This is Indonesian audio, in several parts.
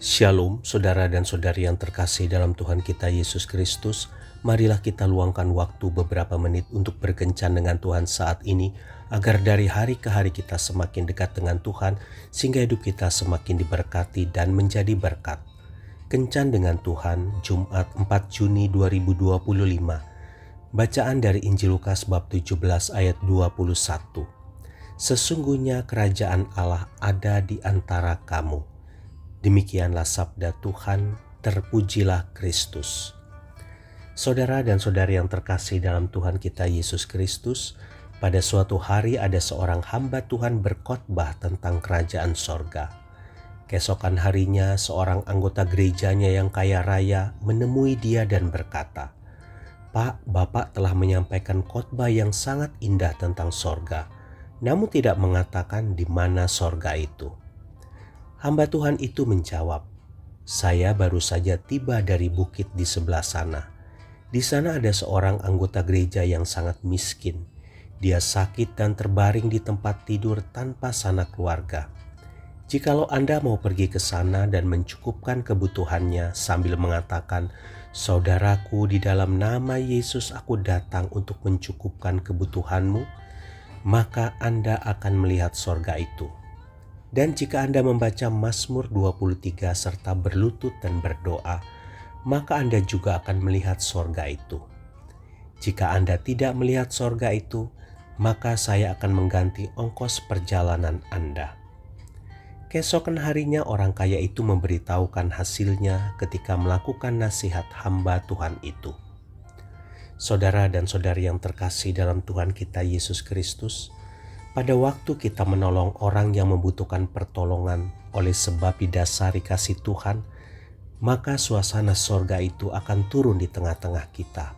Shalom, saudara dan saudari yang terkasih dalam Tuhan kita Yesus Kristus. Marilah kita luangkan waktu beberapa menit untuk berkencan dengan Tuhan saat ini, agar dari hari ke hari kita semakin dekat dengan Tuhan, sehingga hidup kita semakin diberkati dan menjadi berkat. Kencan dengan Tuhan, Jumat 4 Juni 2025. Bacaan dari Injil Lukas bab 17 ayat 21. Sesungguhnya kerajaan Allah ada di antara kamu. Demikianlah sabda Tuhan, terpujilah Kristus. Saudara dan saudari yang terkasih dalam Tuhan kita Yesus Kristus, pada suatu hari ada seorang hamba Tuhan berkhotbah tentang kerajaan sorga. Keesokan harinya seorang anggota gerejanya yang kaya raya menemui dia dan berkata, "Pak, Bapak telah menyampaikan khotbah yang sangat indah tentang sorga, namun tidak mengatakan di mana sorga itu." Hamba Tuhan itu menjawab, "Saya baru saja tiba dari bukit di sebelah sana. Di sana ada seorang anggota gereja yang sangat miskin. Dia sakit dan terbaring di tempat tidur tanpa sanak keluarga. Jikalau Anda mau pergi ke sana dan mencukupkan kebutuhannya sambil mengatakan, 'Saudaraku, di dalam nama Yesus aku datang untuk mencukupkan kebutuhanmu,' maka Anda akan melihat sorga itu. Dan jika Anda membaca Mazmur 23 serta berlutut dan berdoa, maka Anda juga akan melihat sorga itu. Jika Anda tidak melihat sorga itu, maka saya akan mengganti ongkos perjalanan Anda." Keesokan harinya orang kaya itu memberitahukan hasilnya ketika melakukan nasihat hamba Tuhan itu. Saudara dan saudari yang terkasih dalam Tuhan kita Yesus Kristus, pada waktu kita menolong orang yang membutuhkan pertolongan oleh sebab didasari kasih Tuhan, maka suasana sorga itu akan turun di tengah-tengah kita.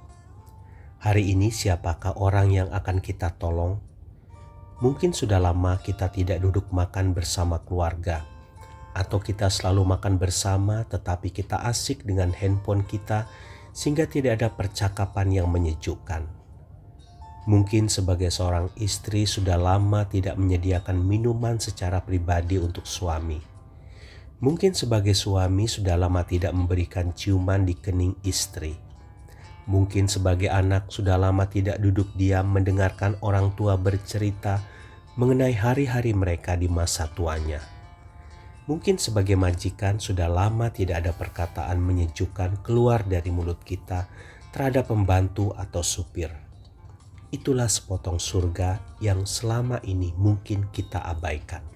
Hari ini siapakah orang yang akan kita tolong? Mungkin sudah lama kita tidak duduk makan bersama keluarga, atau kita selalu makan bersama tetapi kita asik dengan handphone kita sehingga tidak ada percakapan yang menyejukkan. Mungkin sebagai seorang istri sudah lama tidak menyediakan minuman secara pribadi untuk suami. Mungkin sebagai suami sudah lama tidak memberikan ciuman di kening istri. Mungkin sebagai anak sudah lama tidak duduk diam mendengarkan orang tua bercerita mengenai hari-hari mereka di masa tuanya. Mungkin sebagai majikan sudah lama tidak ada perkataan menyejukkan keluar dari mulut kita terhadap pembantu atau supir. Itulah sepotong surga yang selama ini mungkin kita abaikan.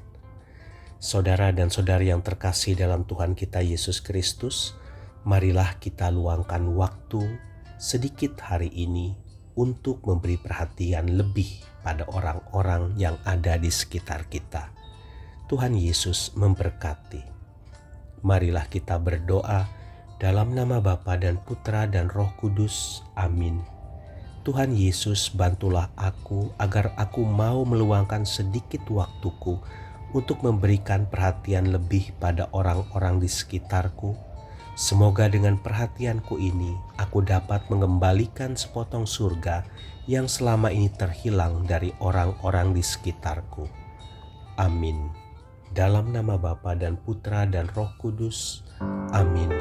Saudara dan saudari yang terkasih dalam Tuhan kita Yesus Kristus, marilah kita luangkan waktu sedikit hari ini untuk memberi perhatian lebih pada orang-orang yang ada di sekitar kita. Tuhan Yesus memberkati. Marilah kita berdoa dalam nama Bapa dan Putra dan Roh Kudus. Amin. Tuhan Yesus, bantulah aku agar aku mau meluangkan sedikit waktuku untuk memberikan perhatian lebih pada orang-orang di sekitarku. Semoga dengan perhatianku ini aku dapat mengembalikan sepotong surga yang selama ini terhilang dari orang-orang di sekitarku. Amin. Dalam nama Bapa dan Putra dan Roh Kudus. Amin.